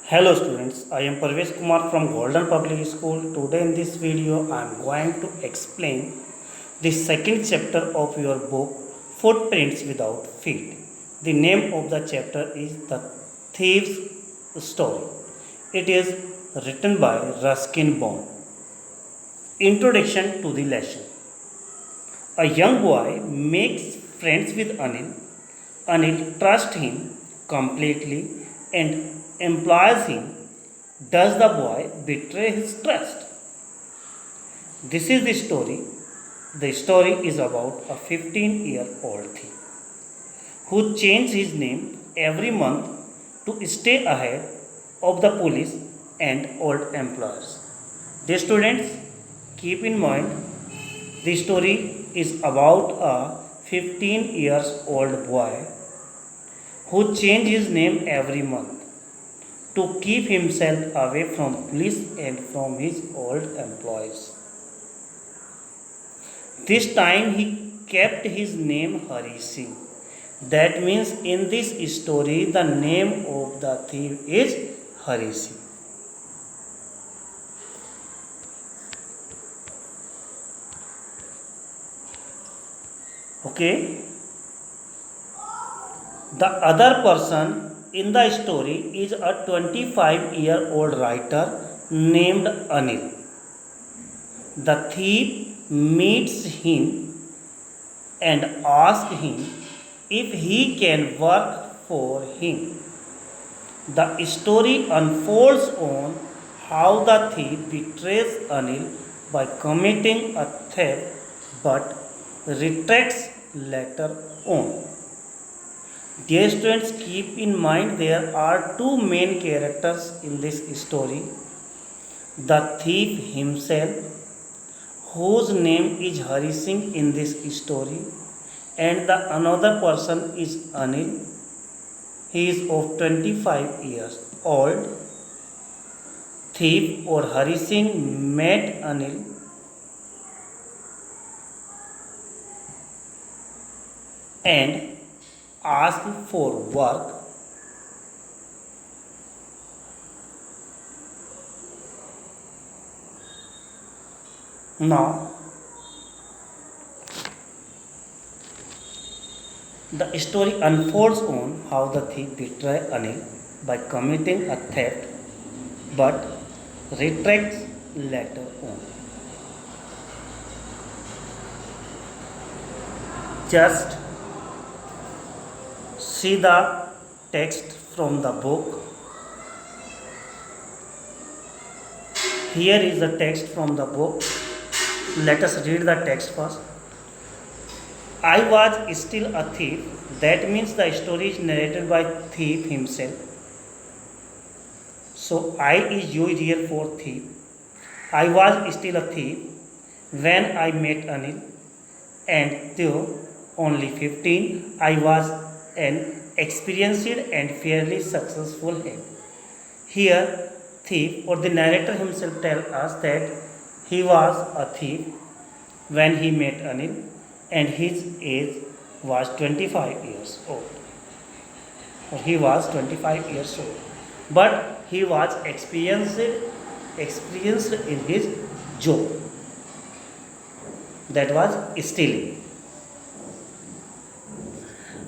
Hello students, I am Parvesh Kumar from Golden Public School. Today in this video I am going to explain the second chapter of your book Footprints Without Feet. The name of the chapter is The Thief's Story. It is written by Ruskin Bond. Introduction to the lesson. A young boy makes friends with Anil. Anil trusts him completely and employs him. Does the boy betray his trust? This is the story. The story is about a 15-year-old thief who changed his name every month to stay ahead of the police and old employers. Dear students, keep in mind the story is about a 15 years old boy who changed his name every month to keep himself away from police and from his old employees. This time he kept his name Hari Singh. That means in this story the name of the thief is Hari Singh. Okay. The other person in the story is a 25-year-old writer named Anil. The thief meets him and asks him if he can work for him. The story unfolds on how the thief betrays Anil by committing a theft but retracts later on. Dear students, keep in mind there are two main characters in this story. The thief himself, whose name is Hari Singh in this story, and the another person is Anil. He is of 25 years old. Thief or Hari Singh met Anil and asked for work. Now, the story unfolds on how the thief betrays Anil by committing a theft but retracts later on. Just see the text from the book. Here is the text from the book. Let us read the text first. I was still a thief. That means the story is narrated by thief himself. So I is used here for thief. I was still a thief when I met Anil, and though only 15, I was an experienced and fairly successful head. Here, thief or the narrator himself tells us that he was a thief when he met Anil and his age was 25 years old. Or he was 25 years old. But he was experienced in his job. That was stealing.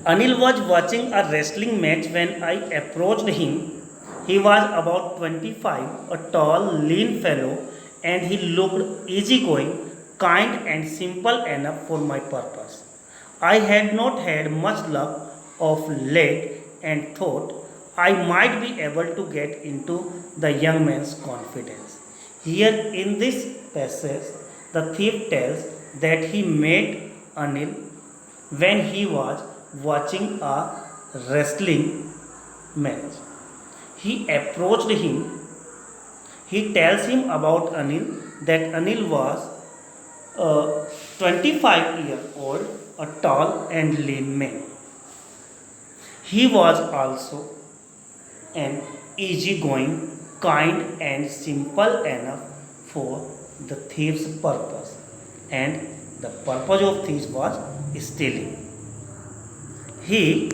Anil was watching a wrestling match when I approached him. He was about 25, a tall, lean fellow, and he looked easygoing, kind, and simple enough for my purpose. I had not had much luck of late and thought I might be able to get into the young man's confidence. Here in this passage, the thief tells that he met Anil when he was watching a wrestling match. He approached him. He tells him about Anil, that Anil was a 25-year-old, a tall and lean man. He was also an easygoing, kind, and simple enough for the thief's purpose. And the purpose of thief was stealing. He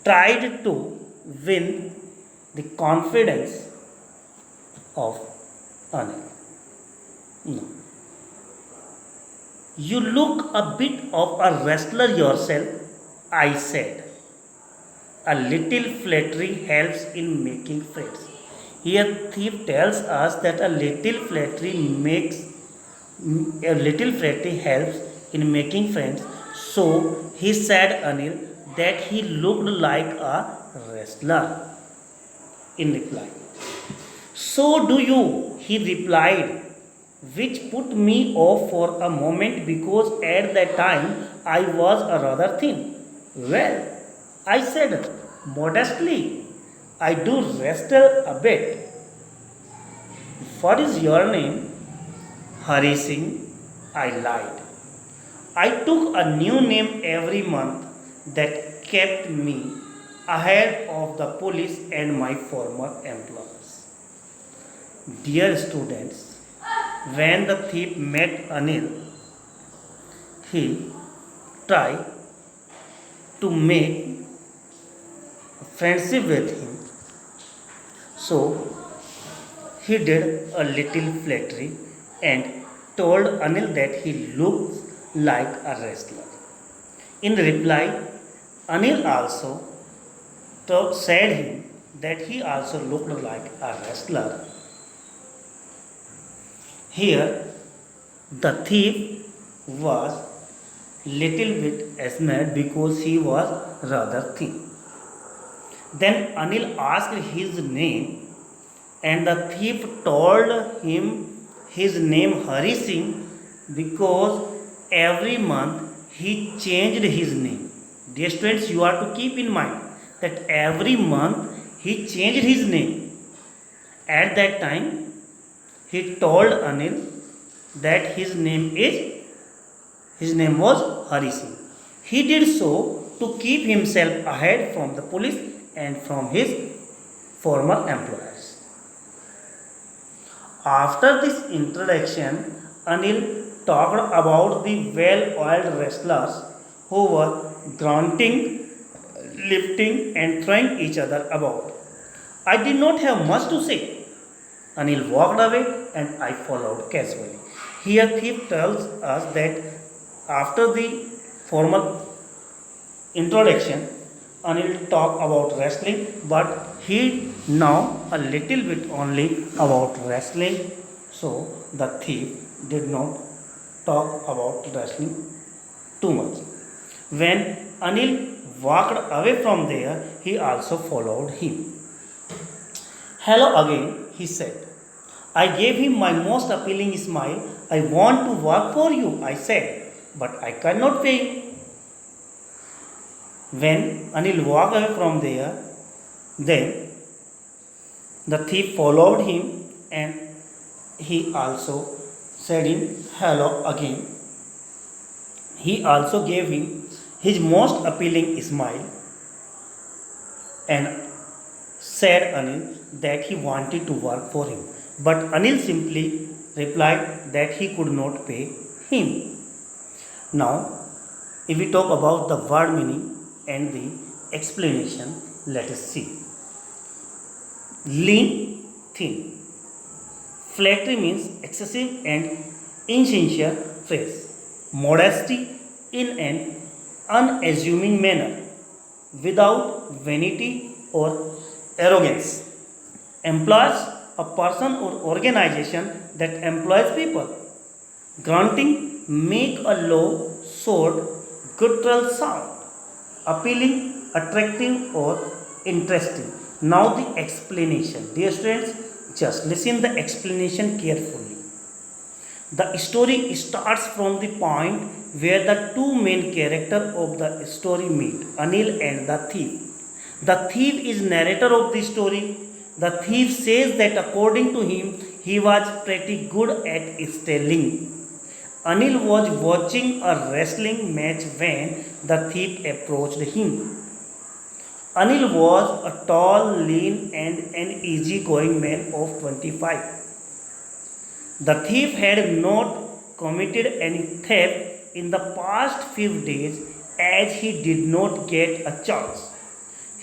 tried to win the confidence of Anil. No. You look a bit of a wrestler yourself, I said. A little flattery helps in making friends. Here, thief tells us that a little flattery helps in making friends. So he said Anil that he looked like a wrestler. In reply, so do you, he replied, which put me off for a moment because at that time I was a rather thin. Well, I said modestly, I do wrestle a bit. What is your name? Hari Singh, I lied. I took a new name every month that kept me ahead of the police and my former employers. Dear students, when the thief met Anil, he tried to make friendship with him. So he did a little flattery and told Anil that he looks like a wrestler. In reply, Anil also said him that he also looked like a wrestler. Here, the thief was little bit ashamed because he was rather thin. Then Anil asked his name, and the thief told him his name Hari Singh because every month he changed his name. Dear students, you are to keep in mind that every month he changed his name. At that time, he told Anil that his name was Hari Singh. He did so to keep himself ahead from the police and from his former employers. After this introduction, Anil talked about the well-oiled wrestlers who were grunting, lifting and throwing each other about. I did not have much to say. Anil walked away and I followed casually. Here thief tells us that after the formal introduction, Anil talked about wrestling, but he know a little bit only about wrestling. So the thief did not talk about wrestling too much. When Anil walked away from there, he also followed him. Hello again, he said. I gave him my most appealing smile. I want to work for you, I said, but I cannot pay you. When Anil walked away from there, then the thief followed him and he also said him hello again. He also gave him his most appealing smile and said Anil that he wanted to work for him. But Anil simply replied that he could not pay him. Now, if we talk about the word meaning and the explanation, let us see. Lean, thin. Flattery means excessive and insincere praise. Modesty in an unassuming manner, without vanity or arrogance. Employs a person or organization that employs people. Grunting, make a low, short, guttural sound. Appealing, attractive or interesting. Now the explanation. Dear students, just listen the explanation carefully. The story starts from the point where the two main characters of the story meet, Anil and the thief. The thief is narrator of the story. The thief says that according to him, he was pretty good at stealing. Anil was watching a wrestling match when the thief approached him. Anil was a tall, lean and an easygoing man of 25. The thief had not committed any theft in the past few days as he did not get a chance.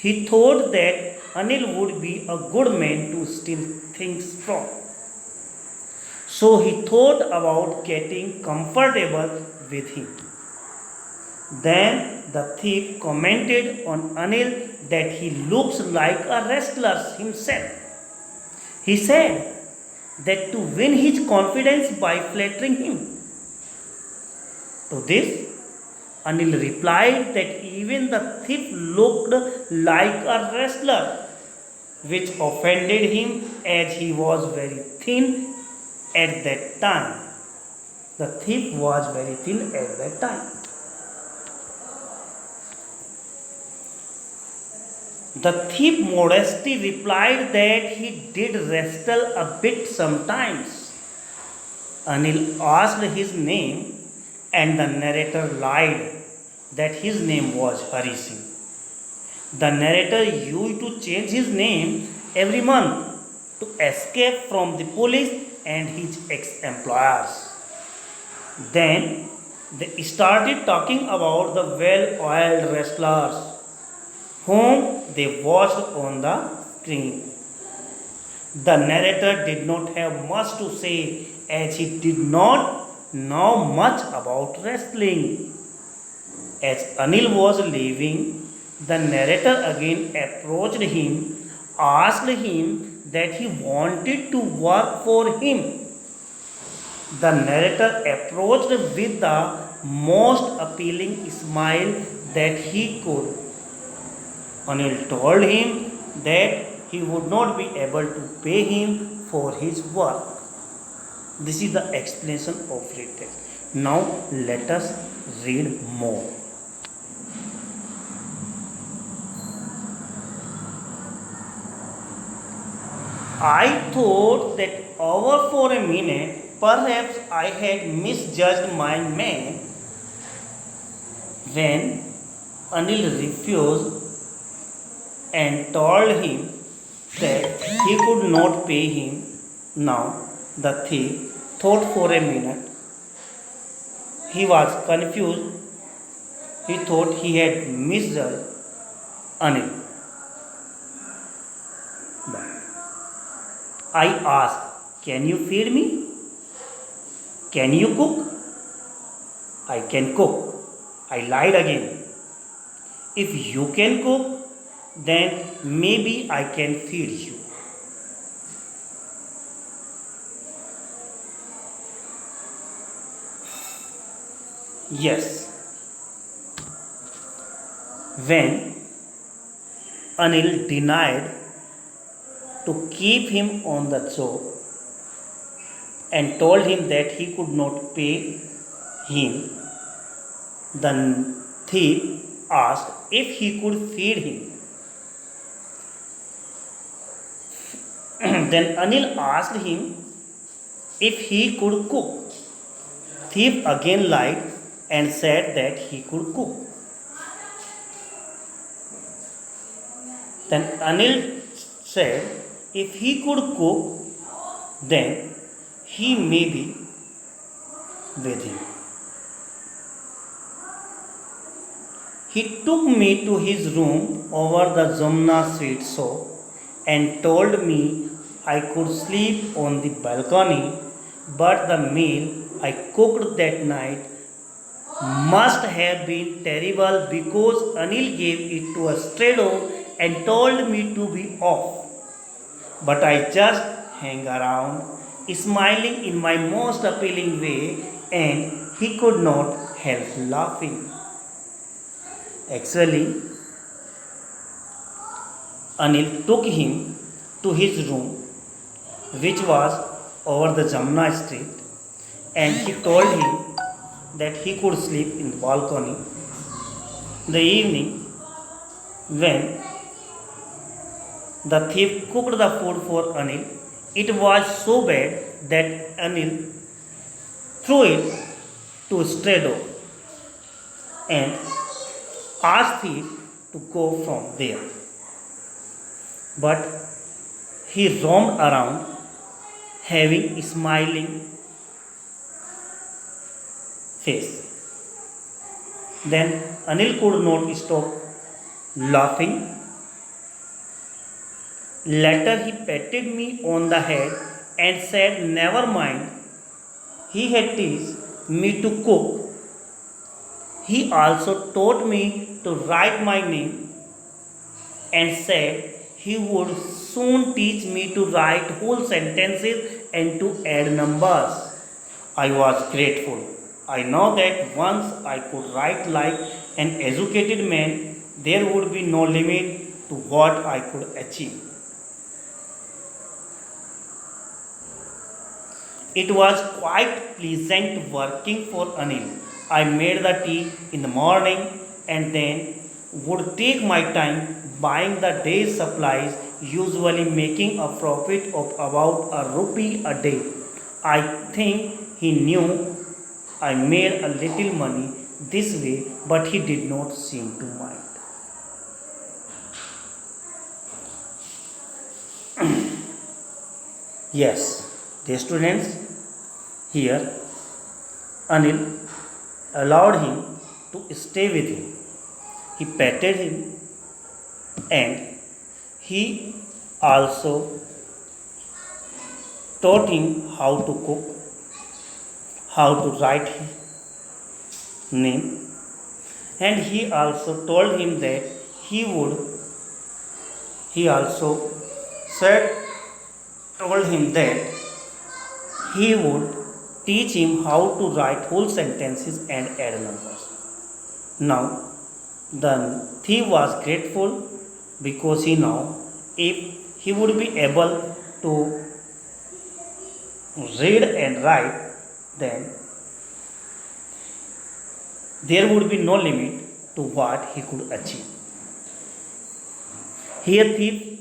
He thought that Anil would be a good man to steal things from. So he thought about getting comfortable with him. Then the thief commented on Anil that he looks like a wrestler himself. He said that to win his confidence by flattering him. To this, Anil replied that even the thief looked like a wrestler, which offended him as he was very thin at that time. The thief was very thin at that time. The thief modestly replied that he did wrestle a bit sometimes. Anil asked his name, and the narrator lied that his name was Hari Singh. The narrator used to change his name every month to escape from the police and his ex-employers. Then they started talking about the well-oiled wrestlers whom they watched on the screen. The narrator did not have much to say as he did not know much about wrestling. As Anil was leaving, the narrator again approached him, asked him that he wanted to work for him. The narrator approached with the most appealing smile that he could. Anil told him that he would not be able to pay him for his work. This is the explanation of free text. Now let us read more. I thought that over for a minute, perhaps I had misjudged my man when Anil refused and told him that he could not pay him. Now the thief thought for a minute. He was confused. He thought he had misjudged Anil. I asked, "Can you feed me? Can you cook?" "I can cook." I lied again. "If you can cook, then maybe I can feed you." Yes. When Anil denied to keep him on the job and told him that he could not pay him, the thief asked if he could feed him. Then Anil asked him if he could cook. Thief again lied and said that he could cook. Then Anil said if he could cook, then he may be with him. He took me to his room over the Jamna Street shop and told me I could sleep on the balcony, but the meal I cooked that night must have been terrible because Anil gave it to a stray dog and told me to be off. But I just hang around, smiling in my most appealing way, and he could not help laughing. Actually, Anil took him to his room, which was over the Jamna Street, and he told him that he could sleep in the balcony. The evening, when the thief cooked the food for Anil, it was so bad that Anil threw it to a stray dog and asked thief to go from there. But he roamed around having a smiling face. Then Anil could not stop laughing Later, he patted me on the head and said, "Never mind." He had taught me to cook. He also taught me to write my name and said he would soon teach me to write whole sentences and to add numbers. I was grateful. I know that once I could write like an educated man, there would be no limit to what I could achieve. It was quite pleasant working for Anil. I made the tea in the morning and then would take my time buying the day's supplies, usually making a profit of about a rupee a day. I think he knew I made a little money this way, but he did not seem to mind. Yes, the students, here Anil allowed him to stay with him. He petted him and he also taught him how to cook, how to write his name, and he also told him that he would, he also said, told him that he would teach him how to write whole sentences and add numbers. Now, the thief was grateful because he knew if he would be able to read and write, then there would be no limit to what he could achieve. Here, thief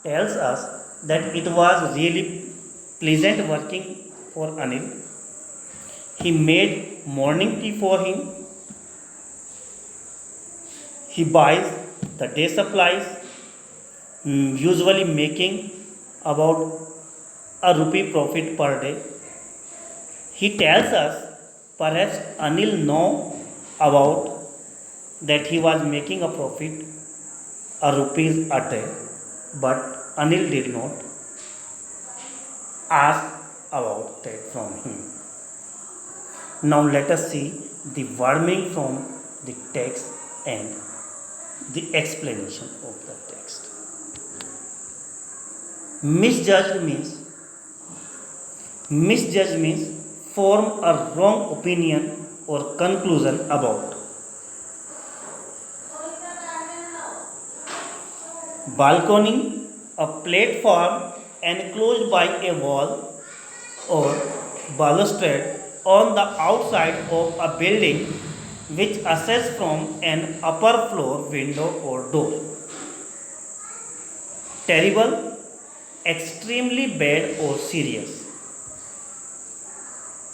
tells us that it was really pleasant working for Anil. He made morning tea for him. He buys the day supplies, usually making about a rupee profit per day. He tells us perhaps Anil know about that he was making a profit a rupees a day, but Anil did not ask about that from him. Now let us see the wording from the text and the explanation of the text. Misjudged means form a wrong opinion or conclusion about. Balcony, a platform enclosed by a wall or balustrade on the outside of a building which access from an upper floor window or door. Terrible, extremely bad or serious.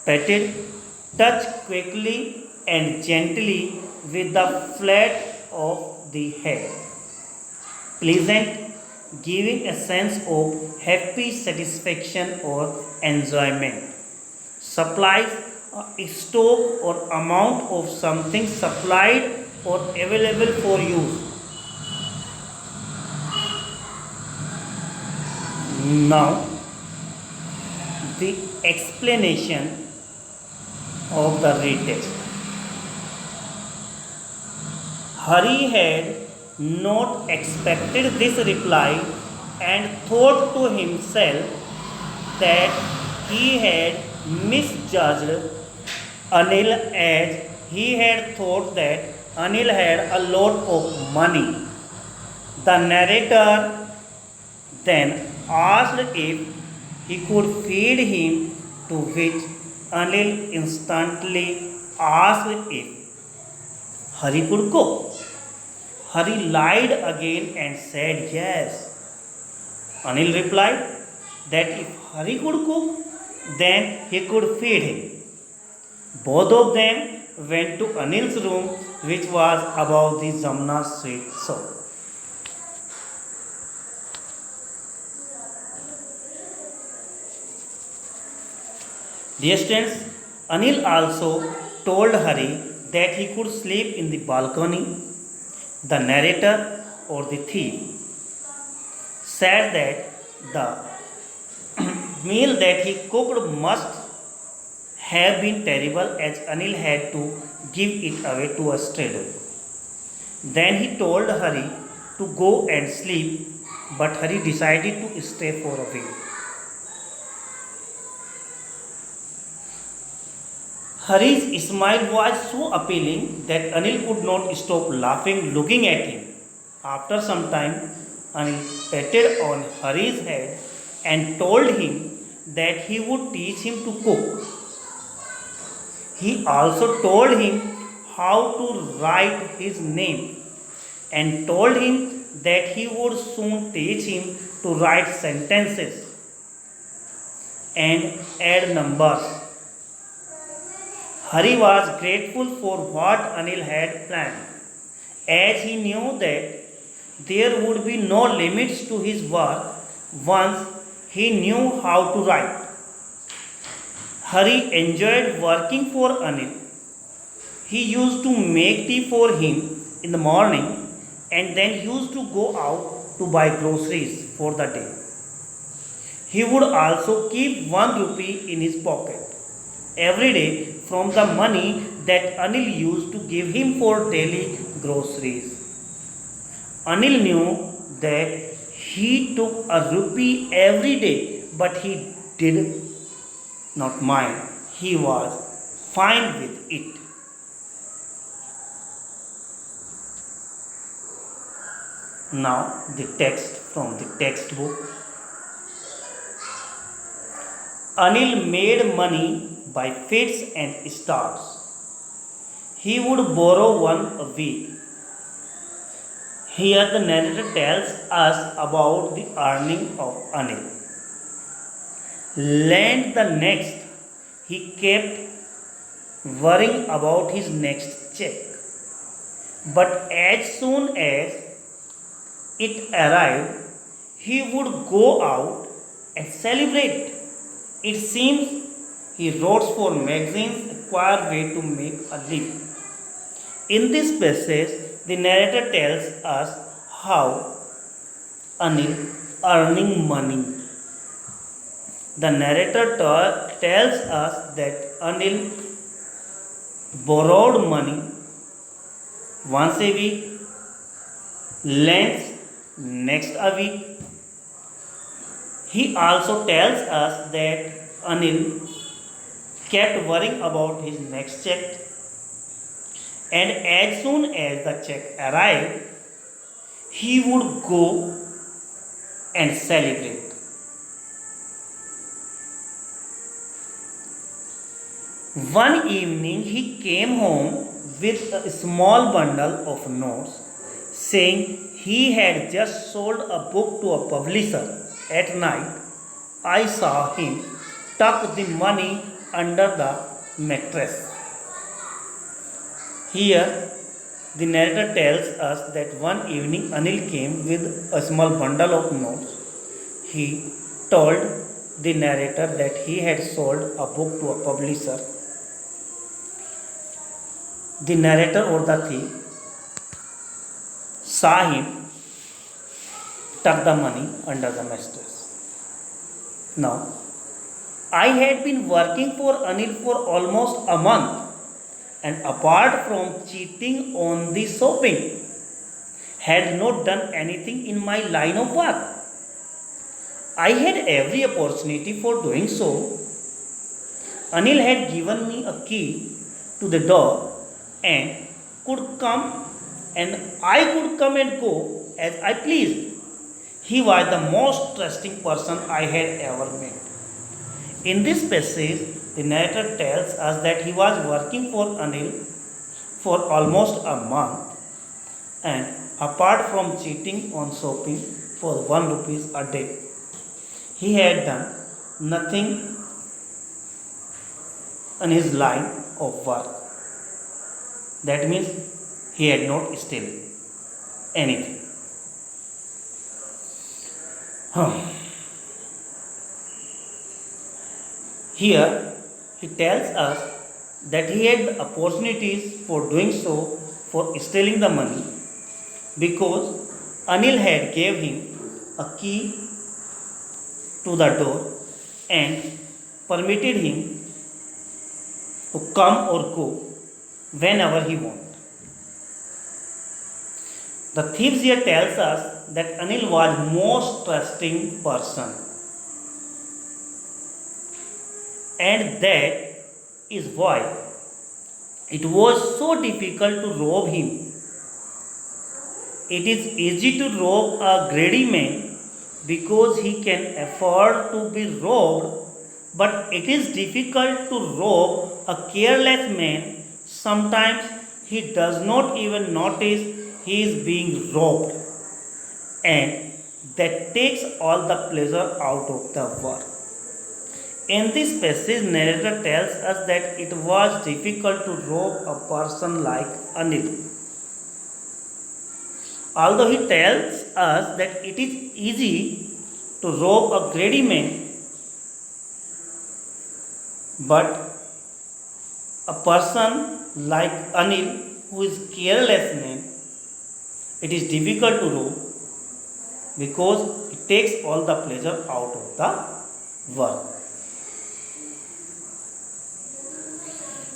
Petted, touch quickly and gently with the flat of the head. Pleasant, giving a sense of happy satisfaction or enjoyment. Supplies, a stock or amount of something supplied or available for use. Now, the explanation of the read text. Hari had not expected this reply and thought to himself that he had misjudged Anil, as he had thought that Anil had a lot of money. The narrator then asked if he could feed him, to which Anil instantly asked if Hari could cook. Hari lied again and said yes. Anil replied that if Hari could cook, then he could feed him. Both of them went to Anil's room, which was above the Jamna Street shop. Dear students, Anil also told Hari that he could sleep in the balcony. The narrator or the thief said that the meal that he cooked must have been terrible as Anil had to give it away to a stranger. Then he told Hari to go and sleep, but Hari decided to stay for a week. Hari's smile was so appealing that Anil could not stop laughing looking at him. After some time, Anil patted on Hari's head and told him that he would teach him to cook. He also told him how to write his name and told him that he would soon teach him to write sentences and add numbers. Hari was grateful for what Anil had planned, as he knew that there would be no limits to his work once he knew how to write. Hari enjoyed working for Anil. He used to make tea for him in the morning and then used to go out to buy groceries for the day. He would also keep 1 rupee in his pocket every day from the money that Anil used to give him for daily groceries. Anil knew that he took a rupee every day, but he did not mind. He was fine with it. Now, the text from the textbook. Anil made money by fits and starts. He would borrow one a week. Here the narrator tells us about the earning of Anil. Lend the next, he kept worrying about his next check. But as soon as it arrived, he would go out and celebrate. It seems he wrote for magazines, a quiet way to make a living. In this passage, the narrator tells us how Anil earning money. The narrator tells us that Anil borrowed money once a week, lends next a week. He also tells us that Anil kept worrying about his next check, and as soon as the check arrived, he would go and celebrate. One evening he came home with a small bundle of notes, saying he had just sold a book to a publisher. At night, I saw him tuck the money under the mattress. Here, the narrator tells us that one evening Anil came with a small bundle of notes. He told the narrator that he had sold a book to a publisher. The narrator or the thief saw him tuck the money under the mattress. Now, I had been working for Anil for almost a month, and apart from cheating on the shopping, had not done anything in my line of work. I had every opportunity for doing so. Anil had given me a key to the door and could come and I could come and go as I pleased. He was the most trusting person I had ever met. In this passage, the narrator tells us that he was working for Anil for almost a month, and apart from cheating on shopping for 1 rupee a day, he had done nothing in his line of work. That means he had not stolen anything. Here he tells us that he had opportunities for doing so, for stealing the money, because Anil had gave him a key to the door and permitted him to come or go whenever he wanted. The thieves here tells us that Anil was most trusting person, and that is why it was so difficult to rob him. It is easy to rob a greedy man because he can afford to be robbed, but it is difficult to rob a careless man. Sometimes he does not even notice he is being robbed, and that takes all the pleasure out of the work. In this passage, narrator tells us that it was difficult to rob a person like Anil. Although he tells us that it is easy to rob a greedy man, but a person like Anil, who is careless man, it is difficult to rob because it takes all the pleasure out of the work.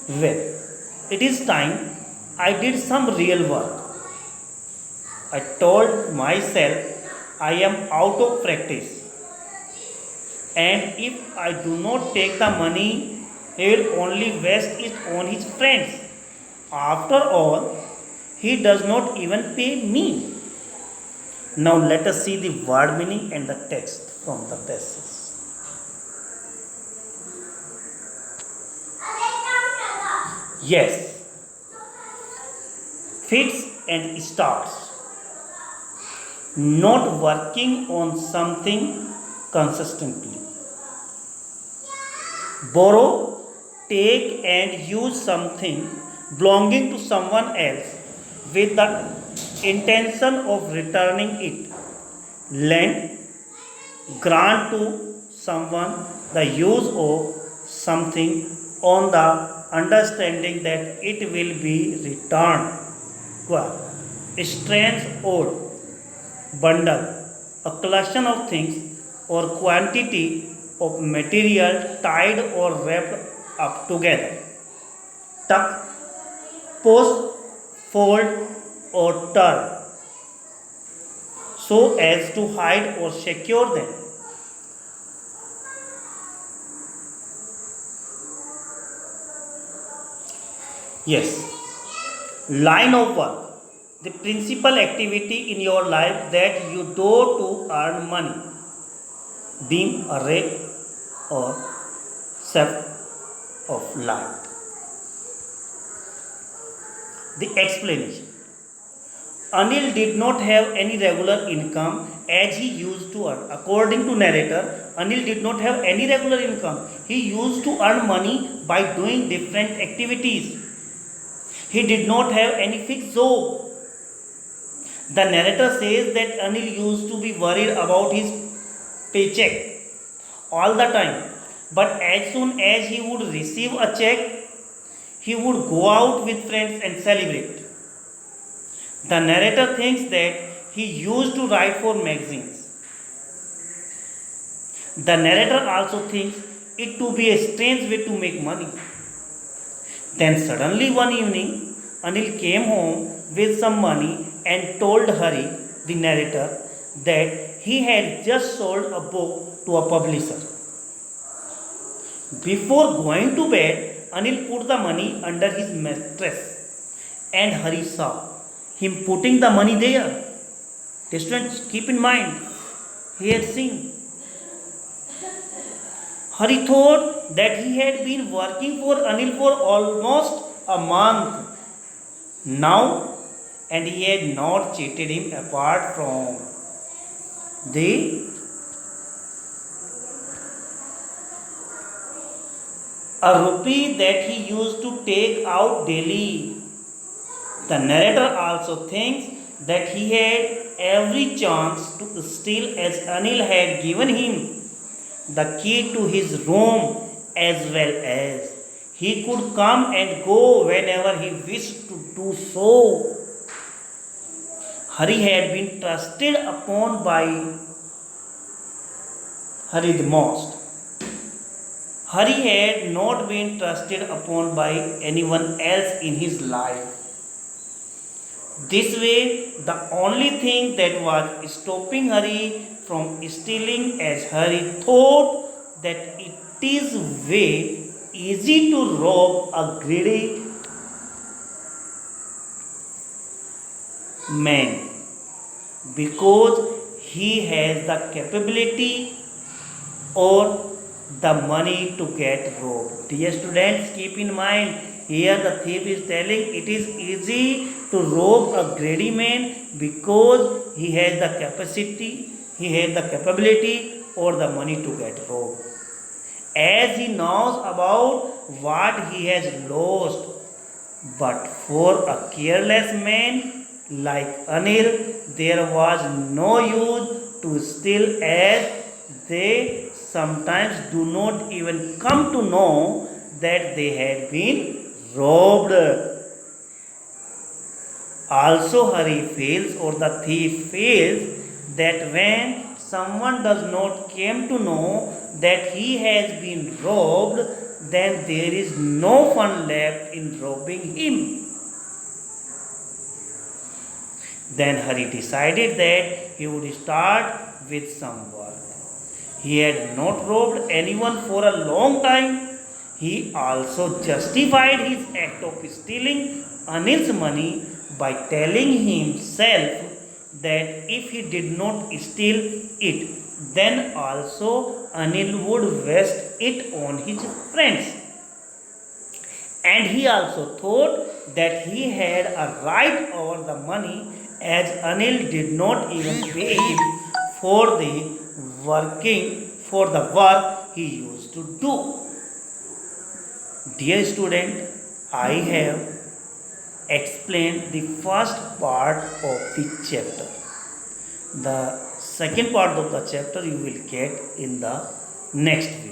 Well, it is time I did some real work. I told myself I am out of practice, and if I do not take the money, he will only waste it on his friends. After all, he does not even pay me. Now let us see the word meaning and the text from the passage. Yes, fits and starts. Not working on something consistently. Borrow, take and use something belonging to someone else with the intention of returning it. Lend, grant to someone the use of something on the understanding that it will be returned. Strange odd bundle, a collection of things or quantity of material tied or wrapped up together. Tuck, post, fold, or turn so as to hide or secure them. Yes, line of work, the principal activity in your life that you do to earn money, being a ray or shaft of light. The explanation: Anil did not have any regular income as he used to earn. According to narrator, Anil did not have any regular income. He used to earn money by doing different activities. He did not have any fixed job. The narrator says that Anil used to be worried about his paycheck all the time. But as soon as he would receive a check, he would go out with friends and celebrate. The narrator thinks that he used to write for magazines. The narrator also thinks it to be a strange way to make money. Then suddenly one evening, Anil came home with some money and told Hari, the narrator, that he had just sold a book to a publisher. Before going to bed, Anil put the money under his mattress and Hari saw him putting the money there. Students, keep in mind, he had seen. Hari thought that he had been working for Anil for almost a month now, and he had not cheated him apart from the a rupee that he used to take out daily. The narrator also thinks that he had every chance to steal as Anil had given him the key to his room as well as he could come and go whenever he wished to do so. Hari had been trusted upon by Hari the most. Hari had not been trusted upon by anyone else in his life. This way, the only thing that was stopping Hari from stealing, as Hari thought that it is way easy to rob a greedy man because he has the capability or the money to get robbed. Dear students, keep in mind here the thief is telling it is easy to rob a greedy man because he has the capacity, he has the capability or the money to get robbed. As he knows about what he has lost, but for a careless man like Anil, there was no use to steal as they sometimes do not even come to know that they had been robbed. Also, Hari feels or the thief feels that when someone does not came to know that he has been robbed, then there is no fun left in robbing him. Then Hari decided that he would start with some work. He had not robbed anyone for a long time. He also justified his act of stealing Anil's money by telling himself that if he did not steal it, then also Anil would waste it on his friends. And he also thought that he had a right over the money as Anil did not even pay him for the for the work he used to do. Dear student, I have explained the first part of the chapter. The second part of the chapter you will get in the next video.